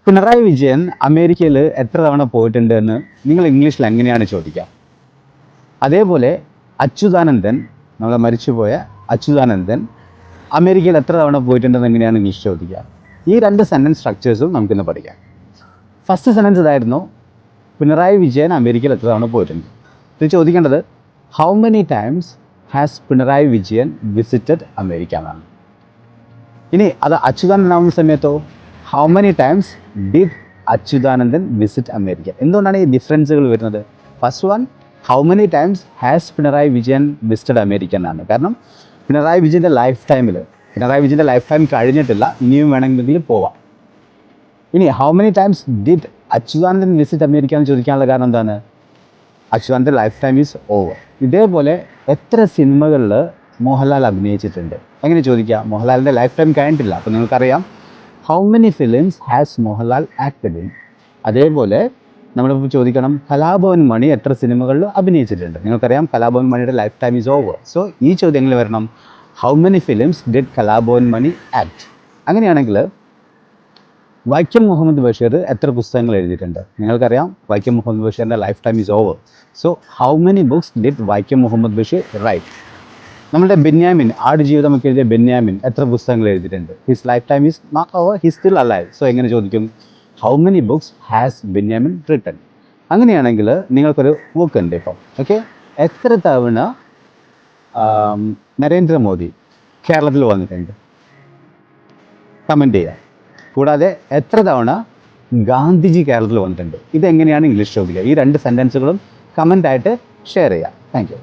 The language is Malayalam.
പിണറായി വിജയൻ അമേരിക്കയിൽ എത്ര തവണ പോയിട്ടുണ്ട് എന്ന് നിങ്ങൾ ഇംഗ്ലീഷിൽ എങ്ങനെയാണ് ചോദിക്കുക? അതേപോലെ അച്യുതാനന്ദൻ, നമ്മളെ മരിച്ചുപോയ അച്യുതാനന്ദൻ അമേരിക്കയിൽ എത്ര തവണ പോയിട്ടുണ്ടെന്ന് എങ്ങനെയാണ് ഇംഗ്ലീഷ് ചോദിക്കുക? ഈ രണ്ട് സെൻറ്റൻസ് സ്ട്രക്ചേഴ്സും നമുക്കിന്ന് പഠിക്കാം. ഫസ്റ്റ് സെൻറ്റൻസ് ഇതായിരുന്നു, പിണറായി വിജയൻ അമേരിക്കയിൽ എത്ര തവണ പോയിട്ടുണ്ട്. ഇത് ചോദിക്കേണ്ടത് how many times has Pinarayi Vijayan visited America എന്നാണ്. ഇനി അത് അച്യുതാനന്ദൻ ആവുന്ന സമയത്തോ how many times did Achuthanandan visit America. എന്തുകൊണ്ടാണ് ഈ ഡിഫറൻസുകൾ വരുന്നത്? First one how many times has Pinarayi Vijayan visited America എന്നാണ്. കാരണം പിണറായി വിജയൻ്റെ ലൈഫ് ടൈം കഴിഞ്ഞിട്ടില്ല, ഇനിയും വേണമെങ്കിൽ പോവാം. ഇനി how many times did Achuthanandan visit America എന്ന് ചോദിക്കാനുള്ള കാരണം എന്താണ്? അച്യുതാനന്ദൻ്റെ ലൈഫ് ടൈം ഈസ് ഓവർ. ഇതേപോലെ എത്ര സിനിമകളിൽ മോഹൻലാൽ അഭിനയിച്ചിട്ടുണ്ട് എങ്ങനെ ചോദിക്കുക? മോഹൻലാലിൻ്റെ ലൈഫ് ടൈം കഴിഞ്ഞിട്ടില്ല, അപ്പോൾ നിങ്ങൾക്കറിയാം how many films has Mohanlal acted in. അതേപോലെ നമ്മളിപ്പോൾ ചോദിക്കണം കലാഭവൻ മണി എത്ര സിനിമകളിൽ അഭിനയിച്ചിട്ടുണ്ട്. നിങ്ങൾക്കറിയാം കലാഭവൻ മണിയുടെ life time is over. So ഈ ചോദ്യങ്ങൾ വരണം how many films did Kalabhavan Mani act. അങ്ങനെയാണെങ്കിൽ വൈക്കം മുഹമ്മദ് ബഷീർ എത്ര പുസ്തകങ്ങൾ എഴുതിയിട്ടുണ്ട്? നിങ്ങൾക്കറിയാം വൈക്കം മുഹമ്മദ് ബഷീറിൻ്റെ life time is over. So how many books did Vaikom Muhammad Basheer write? നമ്മുടെ ബെന്യാമിൻ, ആടുജീവിതമൊക്കെ എഴുതിയ ബെന്യാമിൻ എത്ര പുസ്തകങ്ങൾ എഴുതിയിട്ടുണ്ട്? His life time is not over, his still alive. So എങ്ങനെ ചോദിക്കും? How many books has Benyamin written? അങ്ങനെയാണെങ്കിൽ നിങ്ങൾക്കൊരു ബുക്ക് ഉണ്ട് ഇപ്പോൾ. ഓക്കെ, എത്ര തവണ നരേന്ദ്രമോദി കേരളത്തിൽ വന്നിട്ടുണ്ട്? കമൻറ്റ് ചെയ്യുക. കൂടാതെ എത്ര തവണ ഗാന്ധിജി കേരളത്തിൽ വന്നിട്ടുണ്ട്? ഇതെങ്ങനെയാണ് ഇംഗ്ലീഷ് ചോദിക്കുക? ഈ രണ്ട് സെൻറ്റൻസുകളും കമൻ്റായിട്ട് ഷെയർ ചെയ്യുക. Thank you.